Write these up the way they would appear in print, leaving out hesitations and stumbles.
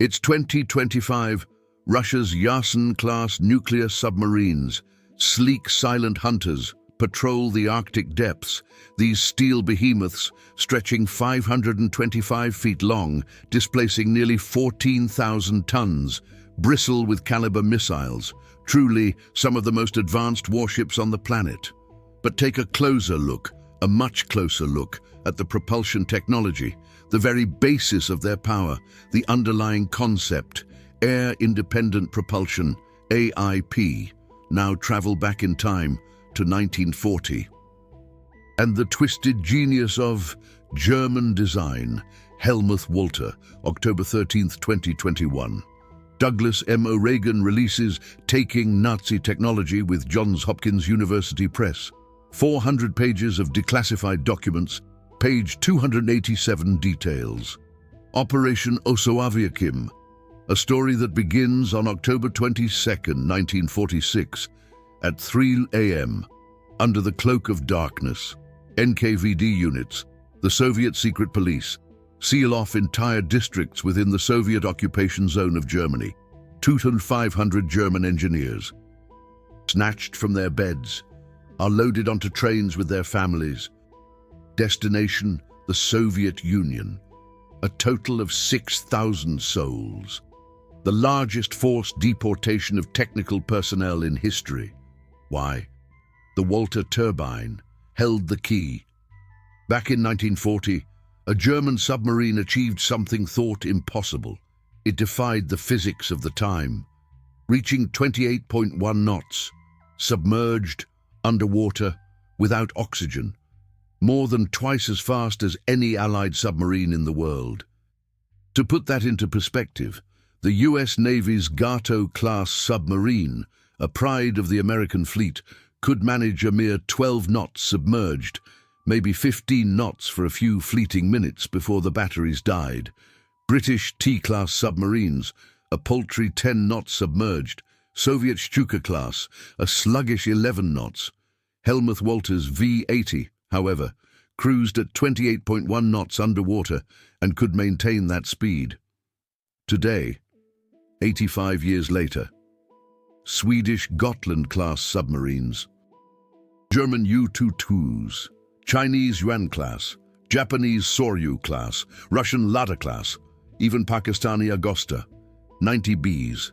It's 2025, Russia's Yasen-class nuclear submarines, sleek silent hunters, patrol the Arctic depths. These steel behemoths, stretching 525 feet long, displacing nearly 14,000 tons, bristle with caliber missiles, truly some of the most advanced warships on the planet. But take a closer look, a much closer look, at the propulsion technology, the very basis of their power, the underlying concept, air-independent propulsion, AIP. Now travel back in time to 1940. And the twisted genius of German design, Hellmuth Walter, October 13, 2021. Douglas M. O'Regan releases Taking Nazi Technology with Johns Hopkins University Press. 400 pages of declassified documents, page 287 details. Operation Osoaviakhim, a story that begins on October 22, 1946, at 3 a.m., under the cloak of darkness. NKVD units, the Soviet secret police, seal off entire districts within the Soviet occupation zone of Germany. 2,500 German engineers, snatched from their beds, are loaded onto trains with their families. Destination, the Soviet Union. A total of 6,000 souls. The largest forced deportation of technical personnel in history. Why? The Walter Turbine held the key. Back in 1940, a German submarine achieved something thought impossible. It defied the physics of the time, reaching 28.1 knots, submerged, underwater, without oxygen, more than twice as fast as any Allied submarine in the world. To put that into perspective, the U.S. Navy's Gotland-class submarine, a pride of the American fleet, could manage a mere 12 knots submerged, maybe 15 knots for a few fleeting minutes before the batteries died. British T-class submarines, a paltry 10 knots submerged. Soviet Stuka-class, a sluggish 11 knots. Hellmuth Walter's V-80, however, cruised at 28.1 knots underwater and could maintain that speed. Today, 85 years later, Swedish Gotland-class submarines, German U-22s, Chinese Yuan-class, Japanese Soryu-class, Russian Lada-class, even Pakistani Agosta, 90 Bs,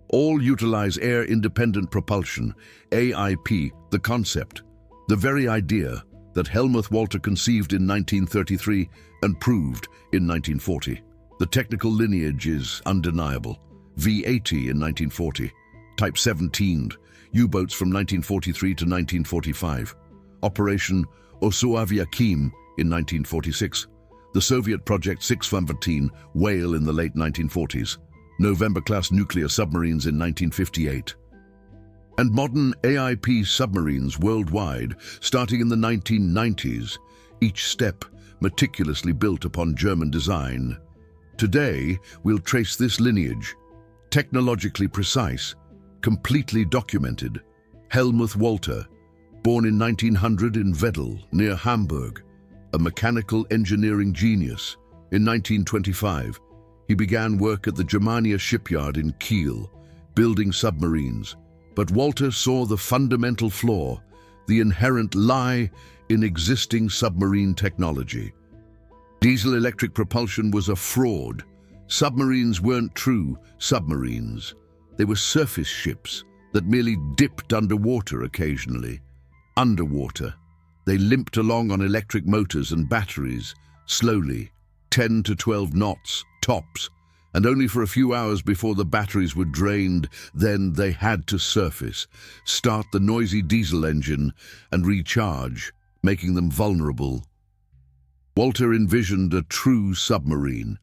all utilize air-independent propulsion, AIP, the concept, the very idea that Hellmuth Walter conceived in 1933 and proved in 1940. The technical lineage is undeniable. V-80 in 1940, Type 17, U-boats from 1943 to 1945, Operation Osoaviakhim in 1946, the Soviet Project XVII Whale in the late 1940s, November-class nuclear submarines in 1958, and modern AIP submarines worldwide starting in the 1990s, each step meticulously built upon German design. Today, we'll trace this lineage, technologically precise, completely documented. Hellmuth Walter, born in 1900 in Wedel, near Hamburg, a mechanical engineering genius. In 1925, he began work at the Germania shipyard in Kiel, building submarines. But Walter saw the fundamental flaw, the inherent lie in existing submarine technology. Diesel-electric propulsion was a fraud. Submarines weren't true submarines. They were surface ships that merely dipped underwater occasionally. Underwater, they limped along on electric motors and batteries, slowly, 10 to 12 knots, tops, and only for a few hours before the batteries were drained. Then they had to surface, start the noisy diesel engine, and recharge, making them vulnerable. Walter envisioned a true submarine,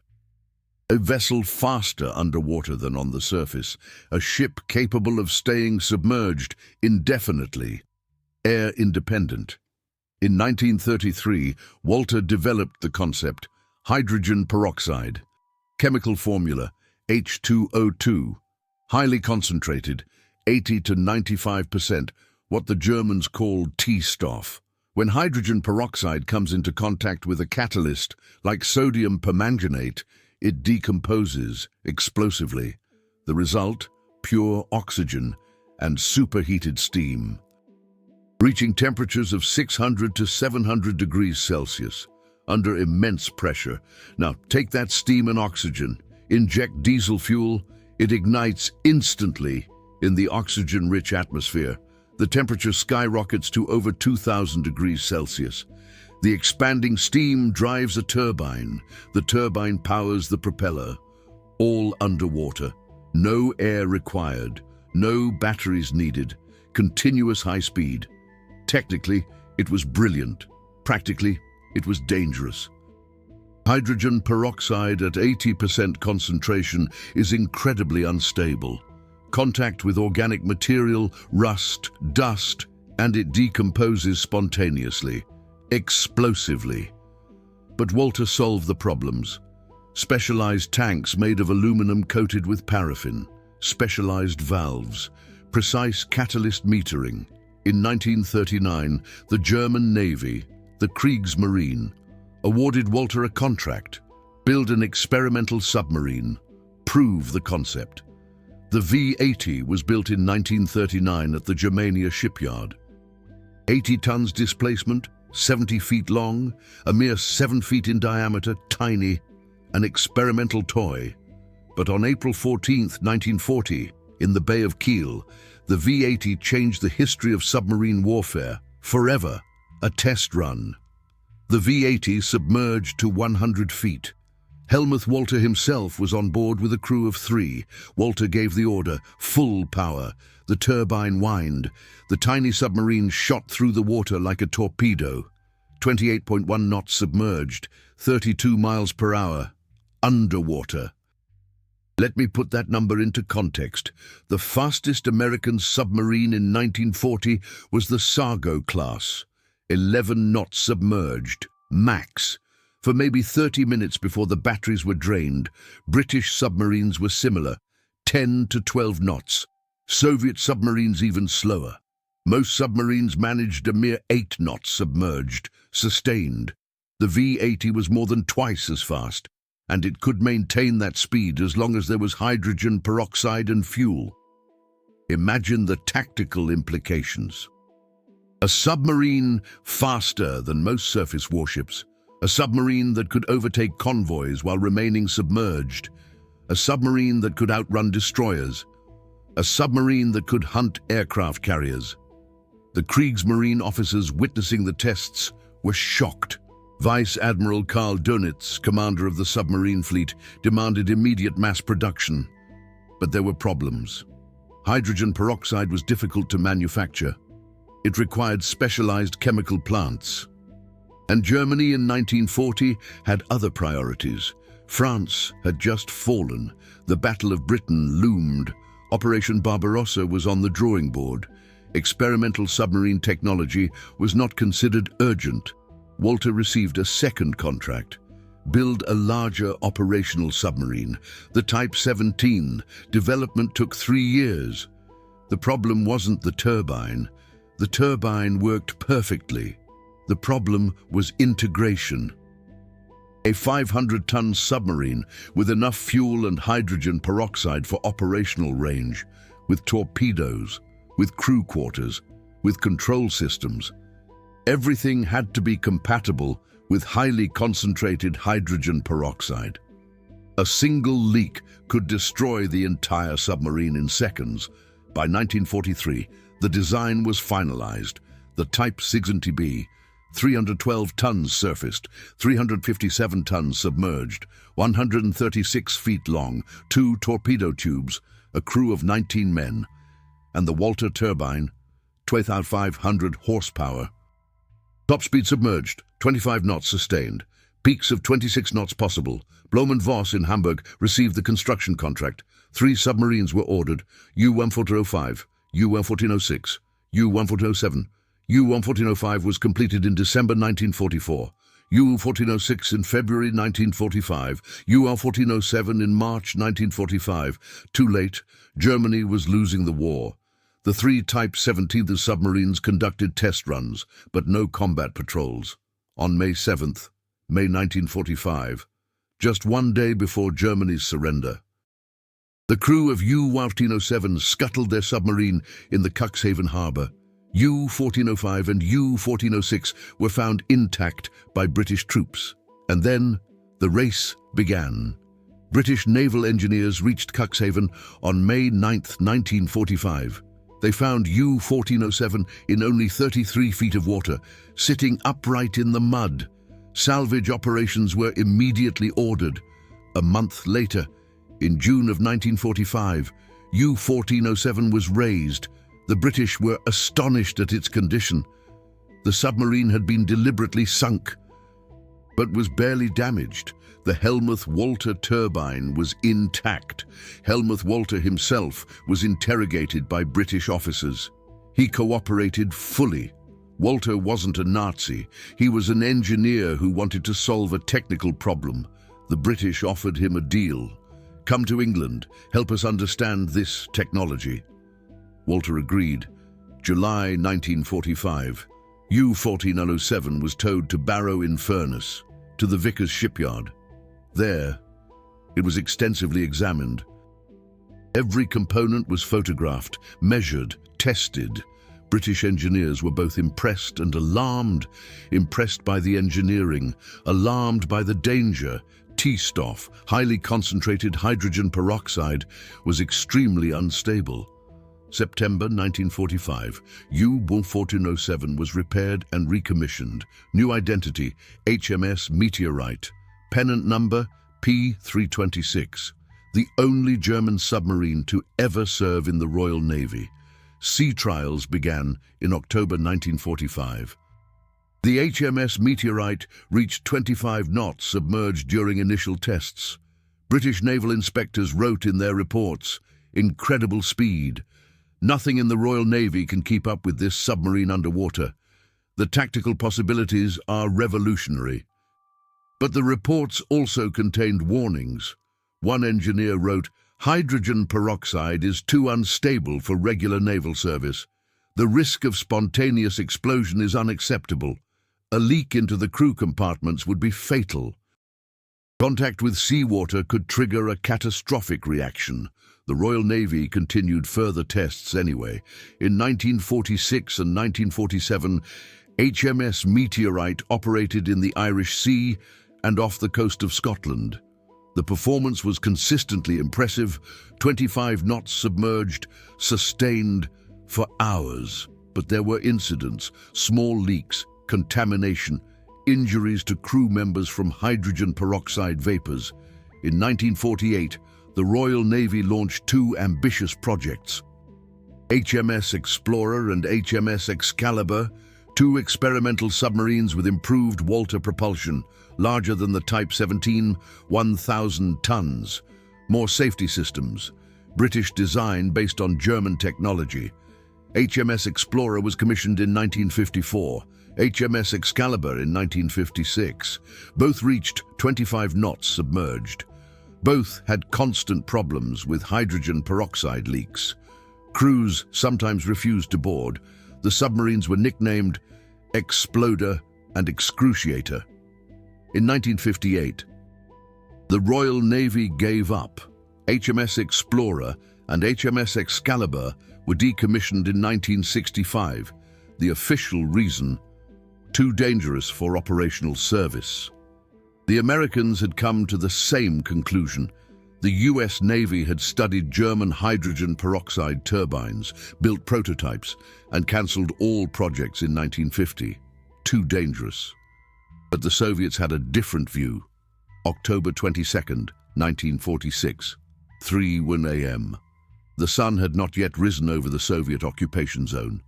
a vessel faster underwater than on the surface, a ship capable of staying submerged indefinitely, air-independent. In 1933, Walter developed the concept, hydrogen peroxide, chemical formula, H2O2, highly concentrated, 80 to 95%, what the Germans called T-stoff. When hydrogen peroxide comes into contact with a catalyst, like sodium permanganate, it decomposes explosively. The result, pure oxygen and superheated steam, reaching temperatures of 600 to 700 degrees Celsius under immense pressure. Now, take that steam and oxygen, inject diesel fuel, it ignites instantly in the oxygen-rich atmosphere. The temperature skyrockets to over 2,000 degrees Celsius. The expanding steam drives a turbine. The turbine powers the propeller, all underwater. No air required, no batteries needed, continuous high speed. Technically, it was brilliant. Practically, it was dangerous. Hydrogen peroxide at 80% concentration is incredibly unstable. Contact with organic material, rust, dust, and it decomposes spontaneously, explosively. But Walter solved the problems. Specialized tanks made of aluminum coated with paraffin, specialized valves, precise catalyst metering. In 1939, the German Navy, the Kriegsmarine, awarded Walter a contract: build an experimental submarine, prove the concept. The V-80 was built in 1939 at the Germania shipyard. 80 tons displacement, 70 feet long, a mere 7 feet in diameter, tiny, an experimental toy. But on April 14, 1940, in the Bay of Kiel, the V-80 changed the history of submarine warfare forever. A test run. The V-80 submerged to 100 feet. Hellmuth Walter himself was on board with a crew of 3. Walter gave the order, full power. The turbine whined. The tiny submarine shot through the water like a torpedo. 28.1 knots submerged, 32 miles per hour, underwater. Let me put that number into context. The fastest American submarine in 1940 was the Gotland-class, 11 knots submerged, max. For maybe 30 minutes before the batteries were drained, British submarines were similar, 10 to 12 knots. Soviet submarines even slower. Most submarines managed a mere 8 knots submerged, sustained. The V-80 was more than twice as fast, and it could maintain that speed as long as there was hydrogen peroxide and fuel. Imagine the tactical implications. A submarine faster than most surface warships. A submarine that could overtake convoys while remaining submerged. A submarine that could outrun destroyers. A submarine that could hunt aircraft carriers. The Kriegsmarine officers witnessing the tests were shocked. Vice Admiral Karl Dönitz, commander of the submarine fleet, demanded immediate mass production. But there were problems. Hydrogen peroxide was difficult to manufacture. It required specialized chemical plants. And Germany in 1940 had other priorities. France had just fallen. The Battle of Britain loomed. Operation Barbarossa was on the drawing board. Experimental submarine technology was not considered urgent. Walter received a second contract. Build a larger operational submarine, the Type 17. Development took 3 years. The problem wasn't the turbine. The turbine worked perfectly. The problem was integration. A 500-ton submarine with enough fuel and hydrogen peroxide for operational range, with torpedoes, with crew quarters, with control systems. Everything had to be compatible with highly concentrated hydrogen peroxide. A single leak could destroy the entire submarine in seconds. By 1943, the design was finalized. The Type 17B, 312 tons surfaced, 357 tons submerged, 136 feet long, 2 torpedo tubes, a crew of 19 men, and the Walter Turbine, 2,500 horsepower. Top speed submerged, 25 knots sustained, peaks of 26 knots possible. Blohm & Voss in Hamburg received the construction contract. 3 submarines were ordered: U-11405, U-11406, U-11407. U-11405 was completed in December 1944, U-1406 in February 1945, U-1407 in March 1945. Too late, Germany was losing the war. The 3 Type 17 submarines conducted test runs, but no combat patrols. On May 7th, May 1945, just one day before Germany's surrender. The crew of U-1407 scuttled their submarine in the Cuxhaven harbour. U-1405 and U-1406 were found intact by British troops. And then the race began. British naval engineers reached Cuxhaven on May 9, 1945. They found U-1407 in only 33 feet of water, sitting upright in the mud. Salvage operations were immediately ordered. A month later, in June of 1945, U-1407 was raised. The British were astonished at its condition. The submarine had been deliberately sunk, but was barely damaged. The Hellmuth Walter Turbine was intact. Hellmuth Walter himself was interrogated by British officers. He cooperated fully. Walter wasn't a Nazi. He was an engineer who wanted to solve a technical problem. The British offered him a deal. "Come to England, help us understand this technology." Walter agreed. July 1945. U-1407 was towed to Barrow-in-Furness, to the Vickers shipyard. There, it was extensively examined. Every component was photographed, measured, tested. British engineers were both impressed and alarmed. Impressed by the engineering, alarmed by the danger. T-Stoff, highly concentrated hydrogen peroxide, was extremely unstable. September 1945, U-1407 was repaired and recommissioned. New identity, HMS Meteorite. Pennant number, P326. The only German submarine to ever serve in the Royal Navy. Sea trials began in October 1945. The HMS Meteorite reached 25 knots submerged during initial tests. British naval inspectors wrote in their reports, "Incredible speed. Nothing in the Royal Navy can keep up with this submarine underwater. The tactical possibilities are revolutionary." But the reports also contained warnings. One engineer wrote, "Hydrogen peroxide is too unstable for regular naval service. The risk of spontaneous explosion is unacceptable. A leak into the crew compartments would be fatal. Contact with seawater could trigger a catastrophic reaction." The Royal Navy continued further tests anyway. In 1946 and 1947, HMS Meteorite operated in the Irish Sea and off the coast of Scotland. The performance was consistently impressive, 25 knots submerged, sustained for hours. But there were incidents, small leaks, contamination, injuries to crew members from hydrogen peroxide vapors. In 1948, the Royal Navy launched two ambitious projects. HMS Explorer and HMS Excalibur, two experimental submarines with improved Walter propulsion, larger than the Type 17, 1,000 tons. More safety systems. British design based on German technology. HMS Explorer was commissioned in 1954. HMS Excalibur in 1956. Both reached 25 knots submerged. Both had constant problems with hydrogen peroxide leaks. Crews sometimes refused to board. The submarines were nicknamed Exploder and Excruciator. In 1958, the Royal Navy gave up. HMS Explorer and HMS Excalibur were decommissioned in 1965. The official reason: too dangerous for operational service. The Americans had come to the same conclusion. The US Navy had studied German hydrogen peroxide turbines, built prototypes, and cancelled all projects in 1950. Too dangerous. But the Soviets had a different view. October 22nd, 1946, 3:01 a.m. The sun had not yet risen over the Soviet occupation zone.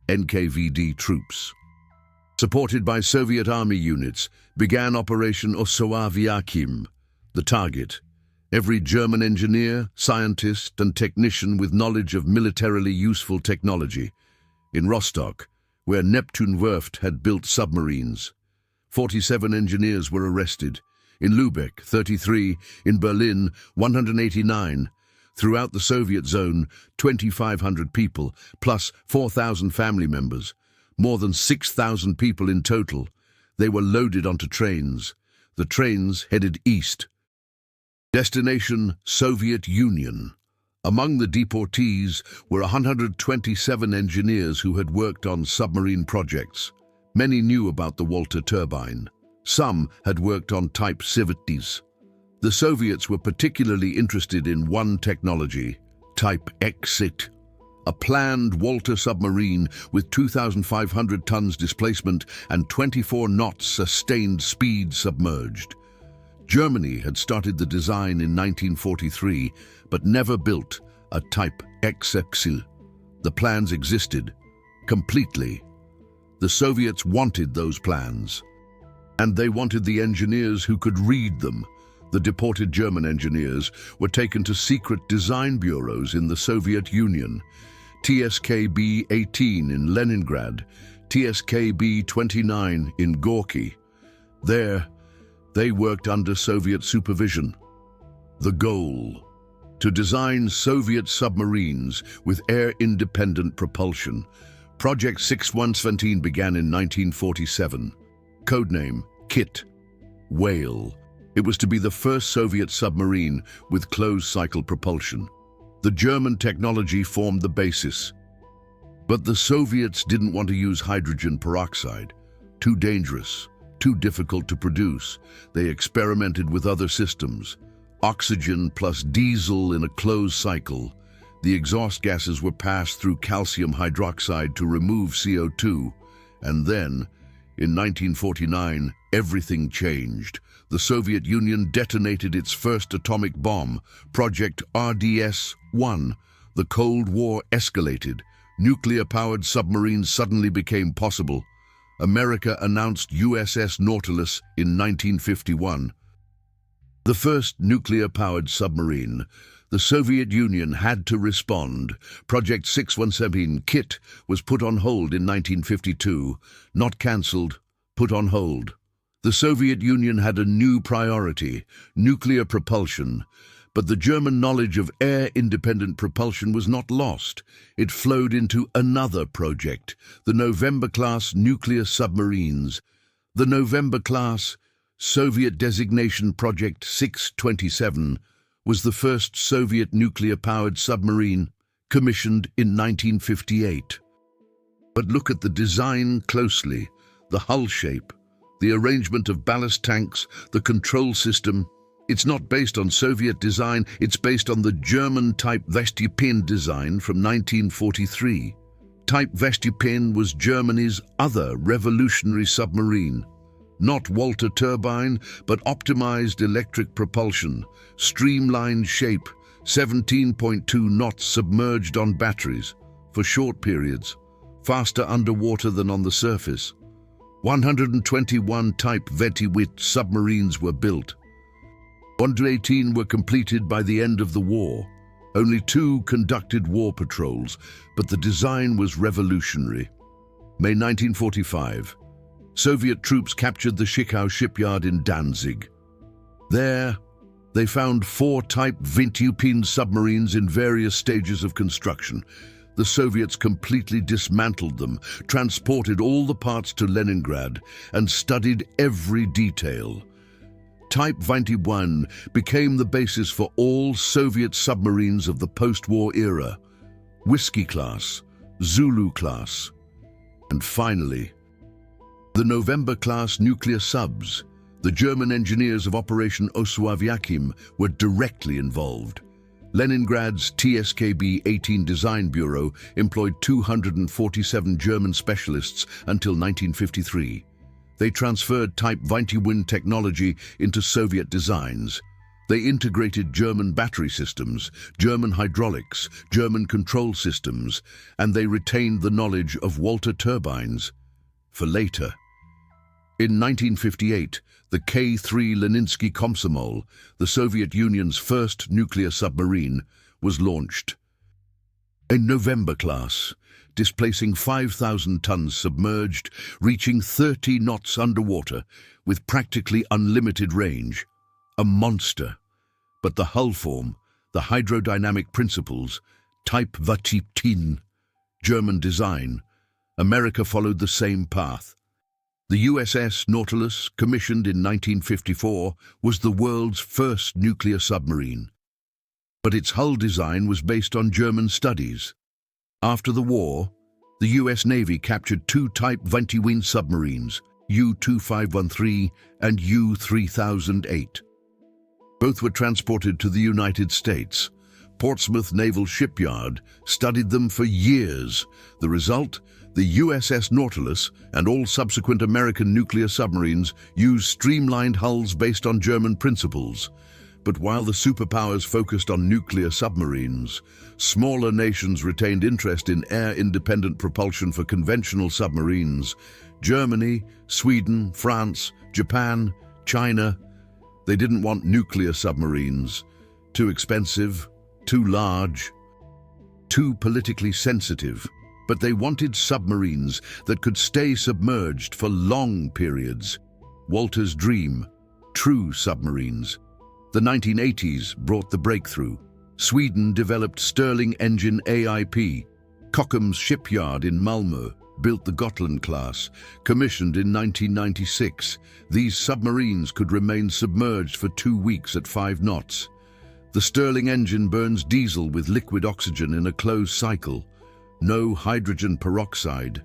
NKVD troops, supported by Soviet army units, began Operation Osoaviakhim. The target: every German engineer, scientist, and technician with knowledge of militarily useful technology. In Rostock, where Neptune Werft had built submarines, 47 engineers were arrested. In Lübeck, 33. In Berlin, 189. Throughout the Soviet zone, 2,500 people, plus 4,000 family members. More than 6,000 people in total. They were loaded onto trains. The trains headed east. Destination: Soviet Union. Among the deportees were 127 engineers who had worked on submarine projects. Many knew about the Walter Turbine. Some had worked on Type XVIIs. The Soviets were particularly interested in one technology, Type XVIII, a planned Walter submarine with 2,500 tons displacement and 24 knots sustained speed submerged. Germany had started the design in 1943, but never built a Type XVII. The plans existed, completely. The Soviets wanted those plans, and they wanted the engineers who could read them. The deported German engineers were taken to secret design bureaus in the Soviet Union, TSKB-18 in Leningrad, TSKB-29 in Gorky. There, they worked under Soviet supervision. The goal: to design Soviet submarines with air-independent propulsion. Project 6117 began in 1947. Codename Kit, Whale. It was to be the first Soviet submarine with closed-cycle propulsion. The German technology formed the basis. But the Soviets didn't want to use hydrogen peroxide. Too dangerous, too difficult to produce. They experimented with other systems. Oxygen plus diesel in a closed cycle. The exhaust gases were passed through calcium hydroxide to remove CO2. And then, in 1949, everything changed. The Soviet Union detonated its first atomic bomb, Project RDS-1. The Cold War escalated. Nuclear-powered submarines suddenly became possible. America announced USS Nautilus in 1951. The first nuclear-powered submarine. The Soviet Union had to respond. Project 6117 Kit was put on hold in 1952. Not cancelled, put on hold. The Soviet Union had a new priority, nuclear propulsion. But the German knowledge of air-independent propulsion was not lost. It flowed into another project, the November-class nuclear submarines. The November-class, Soviet designation Project 627, was the first Soviet nuclear-powered submarine, commissioned in 1958. But look at the design closely, the hull shape, the arrangement of ballast tanks, the control system. It's not based on Soviet design, it's based on the German Type Vestupin design from 1943. Type Vestupin was Germany's other revolutionary submarine. Not Walter Turbine, but optimized electric propulsion, streamlined shape, 17.2 knots submerged on batteries, for short periods, faster underwater than on the surface. 121 Type Vestupin submarines were built. 118 were completed by the end of the war. Only 2 conducted war patrols, but the design was revolutionary. May 1945. Soviet troops captured the Schickau shipyard in Danzig. There, they found 4 Type Vestupin submarines in various stages of construction. The Soviets completely dismantled them, transported all the parts to Leningrad, and studied every detail. Type Vestupin became the basis for all Soviet submarines of the post-war era, Whiskey-class, Zulu-class, and finally, the November-class nuclear subs. The German engineers of Operation Osoaviakhim were directly involved. Leningrad's TSKB-18 Design Bureau employed 247 German specialists until 1953. They transferred Type Vestupin technology into Soviet designs. They integrated German battery systems, German hydraulics, German control systems, and they retained the knowledge of Walter turbines for later. In 1958, the K-3 Leninsky Komsomol, the Soviet Union's first nuclear submarine, was launched. A November-class, displacing 5,000 tons submerged, reaching 30 knots underwater, with practically unlimited range. A monster. But the hull form, the hydrodynamic principles, Type Vestupin, German design, America followed the same path. The USS Nautilus, commissioned in 1954, was the world's first nuclear submarine. But its hull design was based on German studies. After the war, the US Navy captured two Type 21 submarines, U-2513 and U-3008. Both were transported to the United States. Portsmouth Naval Shipyard studied them for years. The result? The USS Nautilus and all subsequent American nuclear submarines used streamlined hulls based on German principles. But while the superpowers focused on nuclear submarines, smaller nations retained interest in air-independent propulsion for conventional submarines. Germany, Sweden, France, Japan, China. They didn't want nuclear submarines. Too expensive, too large, too politically sensitive. But they wanted submarines that could stay submerged for long periods. Walter's dream, true submarines. The 1980s brought the breakthrough. Sweden developed Stirling engine AIP. Kockum's shipyard in Malmö built the Gotland-class, commissioned in 1996. These submarines could remain submerged for 2 weeks at 5 knots. The Stirling engine burns diesel with liquid oxygen in a closed cycle. No hydrogen peroxide,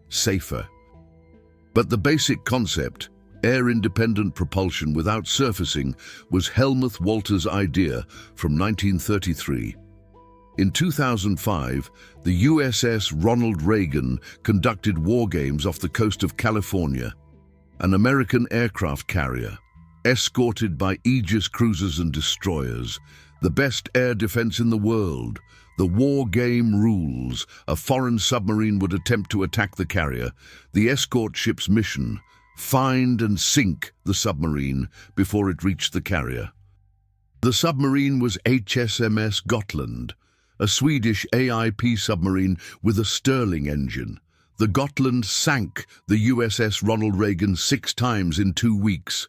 safer. But the basic concept, air-independent propulsion without surfacing, was Hellmuth Walter's idea from 1933. In 2005, the USS Ronald Reagan conducted war games off the coast of California. An American aircraft carrier, escorted by Aegis cruisers and destroyers, the best air defense in the world. The war game rules. A foreign submarine would attempt to attack the carrier. The escort ship's mission: find and sink the submarine before it reached the carrier. The submarine was HSMS Gotland, a Swedish AIP submarine with a Stirling engine. The Gotland sank the USS Ronald Reagan 6 times in 2 weeks.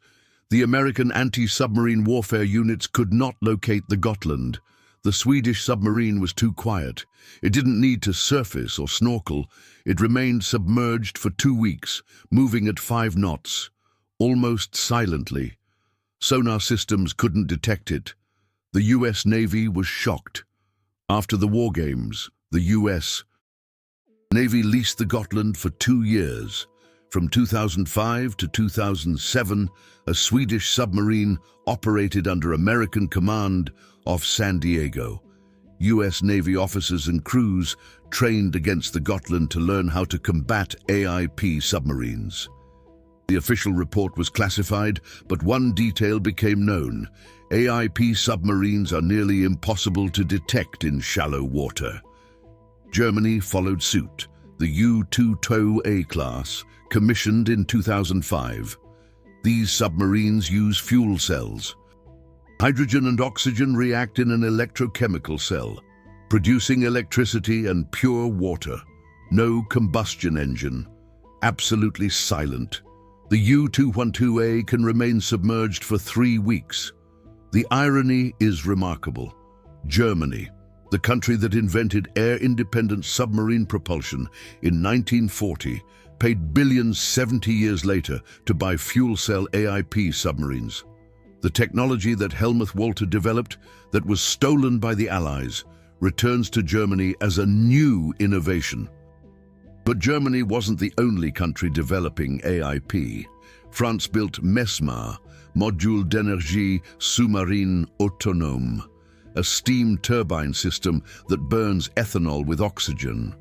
The American anti-submarine warfare units could not locate the Gotland. The Swedish submarine was too quiet. It didn't need to surface or snorkel. It remained submerged for 2 weeks, moving at 5 knots, almost silently. Sonar systems couldn't detect it. The US Navy was shocked. After the war games, the US Navy leased the Gotland for 2 years. From 2005 to 2007, a Swedish submarine operated under American command off San Diego. US Navy officers and crews trained against the Gotland to learn how to combat AIP submarines. The official report was classified, but one detail became known. AIP submarines are nearly impossible to detect in shallow water. Germany followed suit. The U-22A class, commissioned in 2005. These submarines use fuel cells. Hydrogen and oxygen react in an electrochemical cell, producing electricity and pure water. No combustion engine. Absolutely silent. The U-212A can remain submerged for 3 weeks. The irony is remarkable. Germany, the country that invented air-independent submarine propulsion in 1940, paid billions 70 years later to buy fuel cell AIP submarines. The technology that Hellmuth Walter developed, that was stolen by the Allies, returns to Germany as a new innovation. But Germany wasn't the only country developing AIP. France built MESMAR, Module d'énergie sous-marine autonome, a steam turbine system that burns ethanol with oxygen.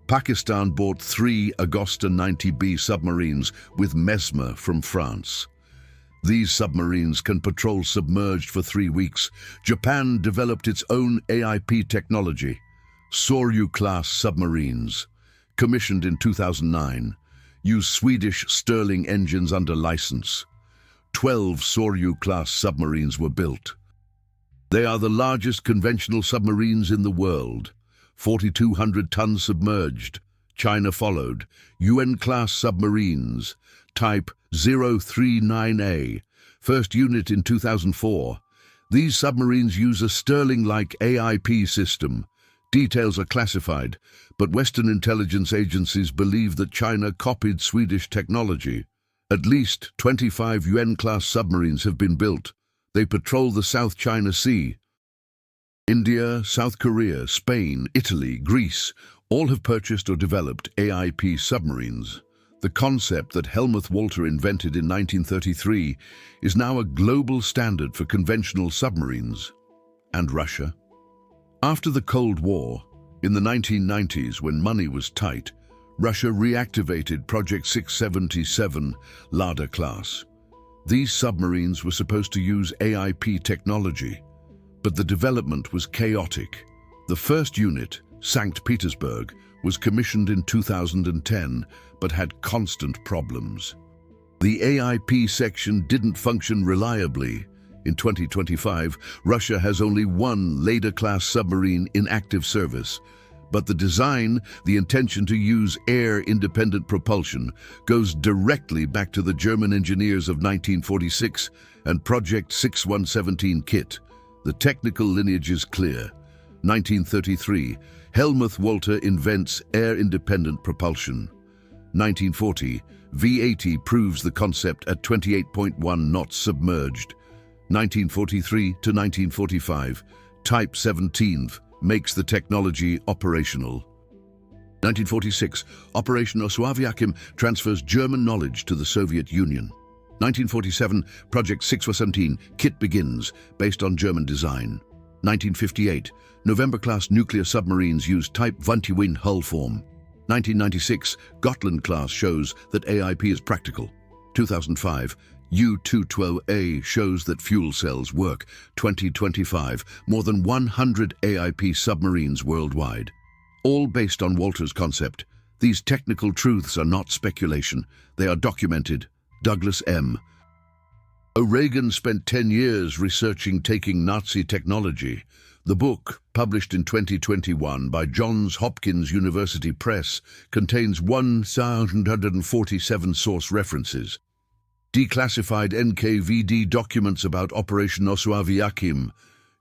Pakistan bought 3 Agosta 90B submarines with MESMAR from France. These submarines can patrol submerged for 3 weeks. Japan developed its own AIP technology, Soryu-class submarines. Commissioned in 2009, use Swedish Stirling engines under license. 12 Soryu-class submarines were built. They are the largest conventional submarines in the world, 4,200 tons submerged. China followed. UN-class submarines, Type 039A, first unit in 2004. These submarines use a Stirling-like AIP system. Details are classified, but Western intelligence agencies believe that China copied Swedish technology. At least 25 UN-class submarines have been built. They patrol the South China Sea. India, South Korea, Spain, Italy, Greece, all have purchased or developed AIP submarines. The concept that Hellmuth Walter invented in 1933 is now a global standard for conventional submarines. And Russia? After the Cold War, in the 1990s, when money was tight, Russia reactivated Project 677 Lada-class. These submarines were supposed to use AIP technology, but the development was chaotic. The first unit, St. Petersburg, was commissioned in 2010, but had constant problems. The AIP section didn't function reliably. In 2025, Russia has only one Lada-class submarine in active service, but the design, the intention to use air-independent propulsion, goes directly back to the German engineers of 1946 and Project 6117 kit. The technical lineage is clear. 1933, Hellmuth Walter invents air-independent propulsion. 1940, V-80 proves the concept at 28.1 knots submerged. 1943 to 1945, Type 17 makes the technology operational. 1946, Operation Osoaviakhim transfers German knowledge to the Soviet Union. 1947, Project 617 kit begins, based on German design. 1958, November-class nuclear submarines use Type 21 hull form. 1996, Gotland-class shows that AIP is practical. 2005, U-212A shows that fuel cells work. 2025, more than 100 AIP submarines worldwide. All based on Walter's concept. These technical truths are not speculation. They are documented. Douglas M. O'Regan spent 10 years researching taking Nazi technology. The book, published in 2021 by Johns Hopkins University Press, contains 1,147 source references. Declassified NKVD documents about Operation Osoaviakhim,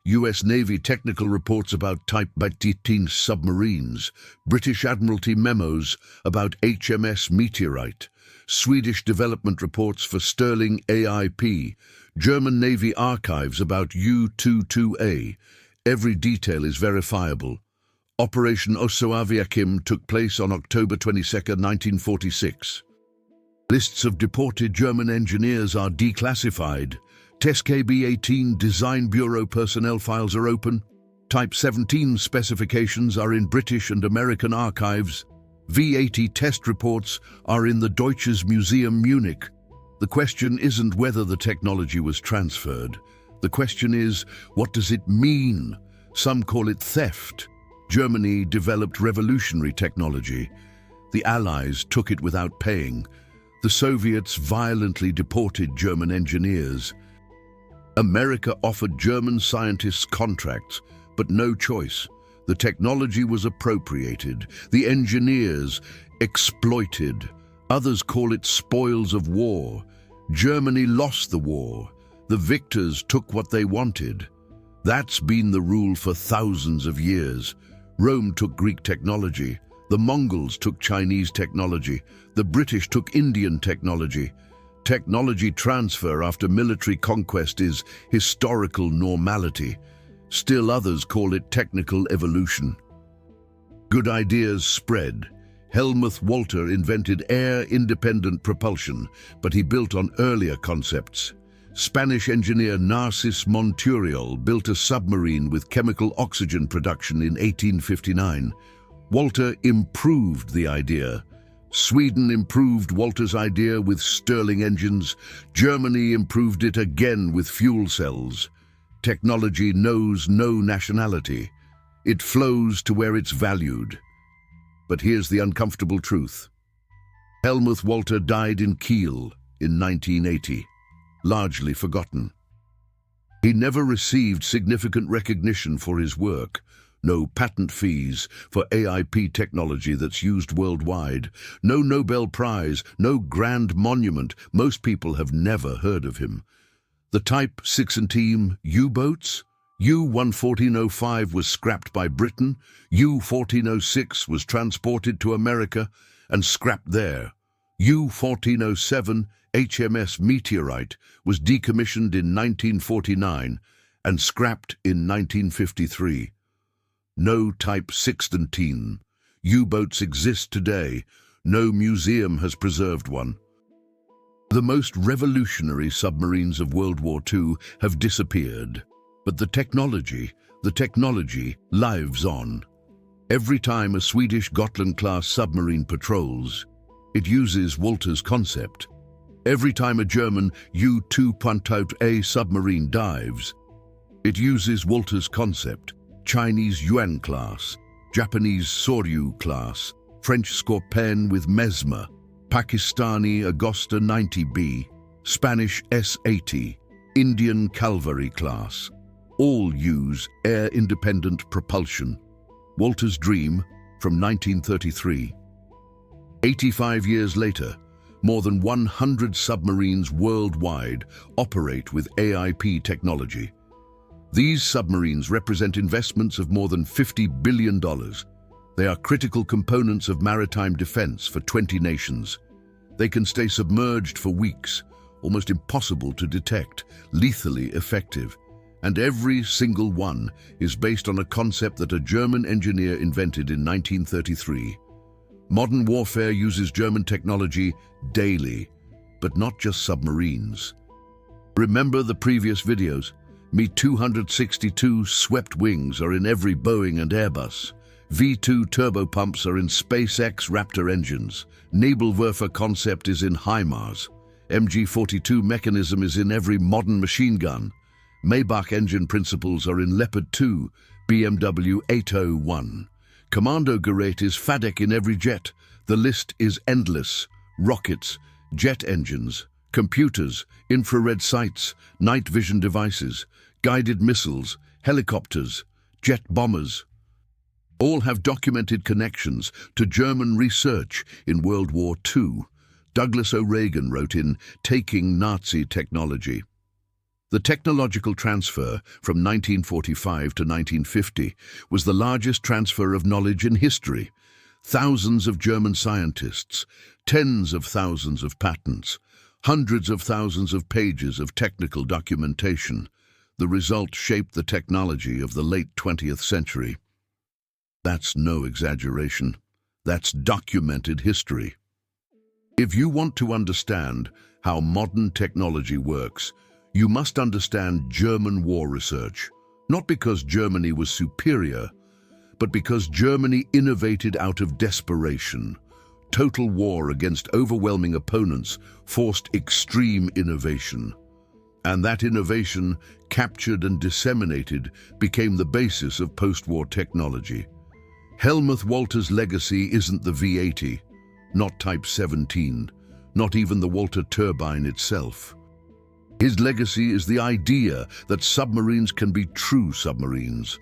US Navy technical reports about Type 18 submarines, British Admiralty memos about HMS Meteorite, Swedish development reports for Sterling AIP, German Navy archives about U-22A. Every detail is verifiable. Operation Osoaviakhim took place on October 22, 1946. Lists of deported German engineers are declassified. TESKB-18 Design Bureau personnel files are open. Type 17 specifications are in British and American archives. V-80 test reports are in the Deutsches Museum Munich. The question isn't whether the technology was transferred. The question is, what does it mean? Some call it theft. Germany developed revolutionary technology. The Allies took it without paying. The Soviets violently deported German engineers. America offered German scientists contracts, but no choice. The technology was appropriated. The engineers exploited. Others call it spoils of war. Germany lost the war. The victors took what they wanted. That's been the rule for thousands of years. Rome took Greek technology. The Mongols took Chinese technology. The British took Indian technology. Technology transfer after military conquest is historical normality. Still others call it technical evolution. Good ideas spread. Hellmuth Walter invented air-independent propulsion, but he built on earlier concepts. Spanish engineer Narcis Monturiol built a submarine with chemical oxygen production in 1859. Walter improved the idea. Sweden improved Walter's idea with Stirling engines. Germany improved it again with fuel cells. Technology knows no nationality. It flows to where it's valued. But here's the uncomfortable truth. Hellmuth Walter died in Kiel in 1980. Largely forgotten. He never received significant recognition for his work. No patent fees for AIP technology that's used worldwide. No Nobel Prize, no grand monument. Most people have never heard of him. The Type 16 U-boats? U-11405 was scrapped by Britain. U-1406 was transported to America and scrapped there. U-1407 HMS Meteorite was decommissioned in 1949 and scrapped in 1953. No Type 16 U-boats exist today. No museum has preserved one. The most revolutionary submarines of World War II have disappeared, but the technology lives on. Every time a Swedish Gotland-class submarine patrols, it uses Walter's concept. Every time a German U-2.8 submarine dives, it uses Walter's concept. Chinese Yuan-class, Japanese Soryu-class, French Scorpion with Mesmer, Pakistani Agosta 90B, Spanish S-80, Indian Calvary class. All use air-independent propulsion. Walter's dream from 1933. 85 years later, more than 100 submarines worldwide operate with AIP technology. These submarines represent investments of more than $50 billion. They are critical components of maritime defense for 20 nations. They can stay submerged for weeks, almost impossible to detect, lethally effective. And every single one is based on a concept that a German engineer invented in 1933. Modern warfare uses German technology daily, but not just submarines. Remember the previous videos? Me-262 swept wings are in every Boeing and Airbus. V2 turbopumps are in SpaceX Raptor engines. Nebelwerfer concept is in HIMARS. MG-42 mechanism is in every modern machine gun. Maybach engine principles are in Leopard 2, BMW 801. Commando Gerät is FADEC in every jet. The list is endless. Rockets, jet engines, computers, infrared sights, night vision devices, guided missiles, helicopters, jet bombers. All have documented connections to German research in World War II. Douglas O'Regan wrote in Taking Nazi Technology. The technological transfer from 1945 to 1950 was the largest transfer of knowledge in history. Thousands of German scientists, tens of thousands of patents, hundreds of thousands of pages of technical documentation. The result shaped the technology of the late 20th century. That's no exaggeration. That's documented history. If you want to understand how modern technology works, you must understand German war research, not because Germany was superior, but because Germany innovated out of desperation. Total war against overwhelming opponents forced extreme innovation. And that innovation, captured and disseminated, became the basis of post-war technology. Hellmuth Walter's legacy isn't the V-80, not Type 17, not even the Walter Turbine itself. His legacy is the idea that submarines can be true submarines,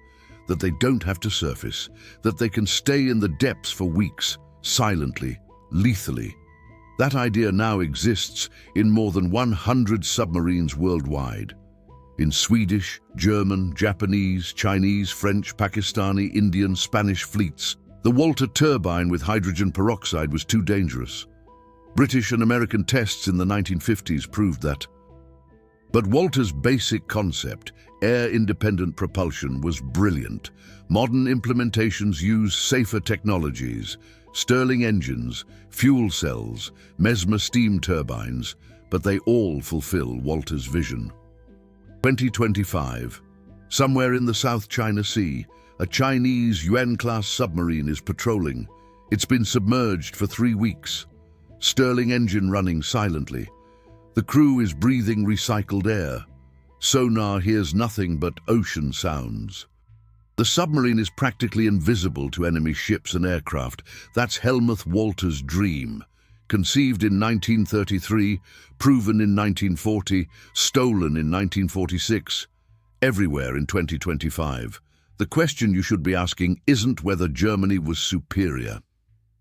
that they don't have to surface, that they can stay in the depths for weeks, silently, lethally. That idea now exists in more than 100 submarines worldwide. In Swedish, German, Japanese, Chinese, French, Pakistani, Indian, Spanish fleets, the Walter Turbine with hydrogen peroxide was too dangerous. British and American tests in the 1950s proved that. But Walter's basic concept, air-independent propulsion, was brilliant. Modern implementations use safer technologies, Stirling engines, fuel cells, Mesmer steam turbines, but they all fulfill Walter's vision. 2025. Somewhere in the South China Sea, a Chinese Yuan-class submarine is patrolling. It's been submerged for 3 weeks. Stirling engine running silently. The crew is breathing recycled air. Sonar hears nothing but ocean sounds. The submarine is practically invisible to enemy ships and aircraft. That's Hellmuth Walter's dream. Conceived in 1933, proven in 1940, stolen in 1946, everywhere in 2025. The question you should be asking isn't whether Germany was superior.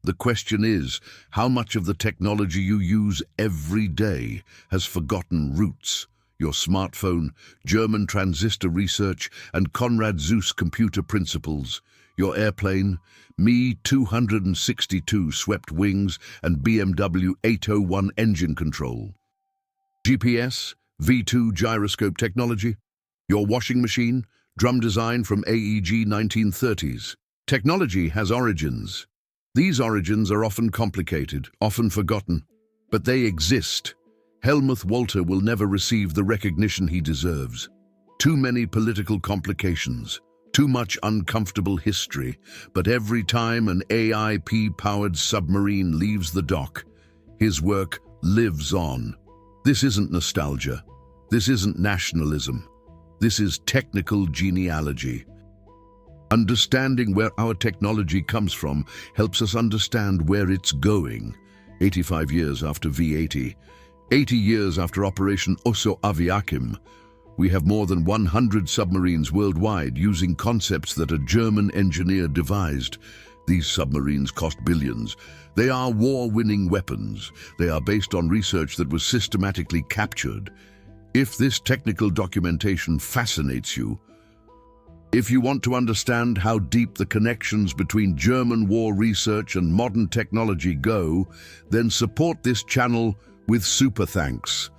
The question is, how much of the technology you use every day has forgotten roots? your smartphone, German transistor research, and Konrad Zuse computer principles, your airplane, Me 262 swept wings and BMW 801 engine control, GPS, V2 gyroscope technology, your washing machine, drum design from AEG 1930s. Technology has origins. These origins are often complicated, often forgotten, but they exist. Hellmuth Walter will never receive the recognition he deserves. Too many political complications, too much uncomfortable history, but every time an AIP-powered submarine leaves the dock, his work lives on. This isn't nostalgia. This isn't nationalism. This is technical genealogy. Understanding where our technology comes from helps us understand where it's going. 85 years after V-80, 80 years after Operation Osoaviakhim, we have more than 100 submarines worldwide using concepts that a German engineer devised. These submarines cost billions. They are war-winning weapons. They are based on research that was systematically captured. If this technical documentation fascinates you, if you want to understand how deep the connections between German war research and modern technology go, then support this channel with super thanks.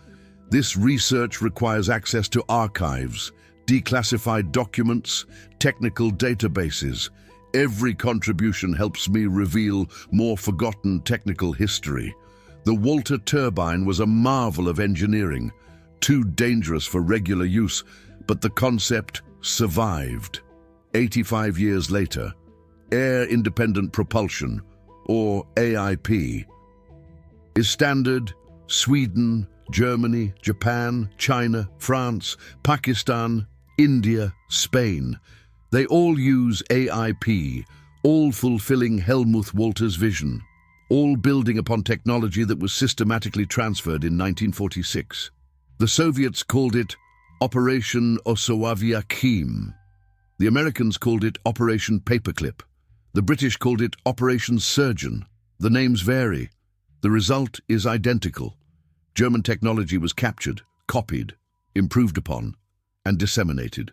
This research requires access to archives, declassified documents, technical databases. Every contribution helps me reveal more forgotten technical history. The Walter Turbine was a marvel of engineering, too dangerous for regular use, but the concept survived. 85 years later, air-independent propulsion, or AIP, is standard. Sweden, Germany, Japan, China, France, Pakistan, India, Spain. They all use AIP, all fulfilling Hellmuth Walter's vision, all building upon technology that was systematically transferred in 1946. The Soviets called it Operation Osoaviakhim. The Americans called it Operation Paperclip. The British called it Operation Surgeon. The names vary. The result is identical. German technology was captured, copied, improved upon, and disseminated.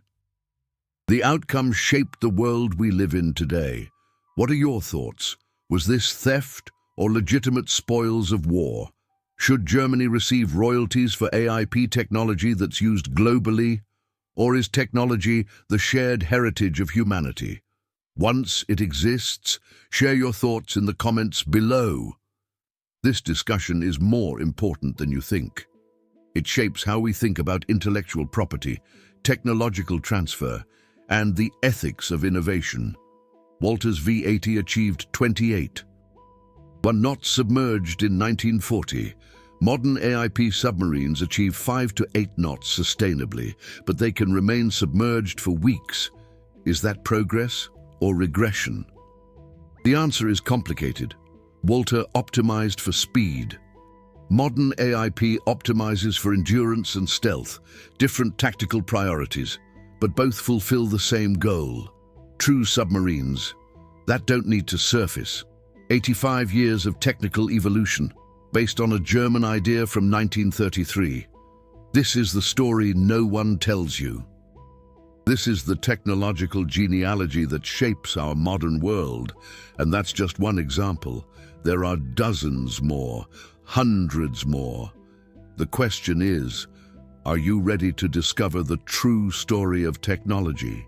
The outcome shaped the world we live in today. What are your thoughts? Was this theft or legitimate spoils of war? Should Germany receive royalties for AIP technology that's used globally? Or is technology the shared heritage of humanity? Once it exists, share your thoughts in the comments below. This discussion is more important than you think. It shapes how we think about intellectual property, technological transfer, and the ethics of innovation. Walter's V-80 achieved 28. One not submerged in 1940. Modern AIP submarines achieve 5 to 8 knots sustainably, but they can remain submerged for weeks. Is that progress or regression? The answer is complicated. Walter optimized for speed. Modern AIP optimizes for endurance and stealth, different tactical priorities, but both fulfill the same goal. True submarines that don't need to surface. 85 years of technical evolution, based on a German idea from 1933. This is the story no one tells you. This is the technological genealogy that shapes our modern world, and that's just one example. There are dozens more, hundreds more. The question is, are you ready to discover the true story of technology?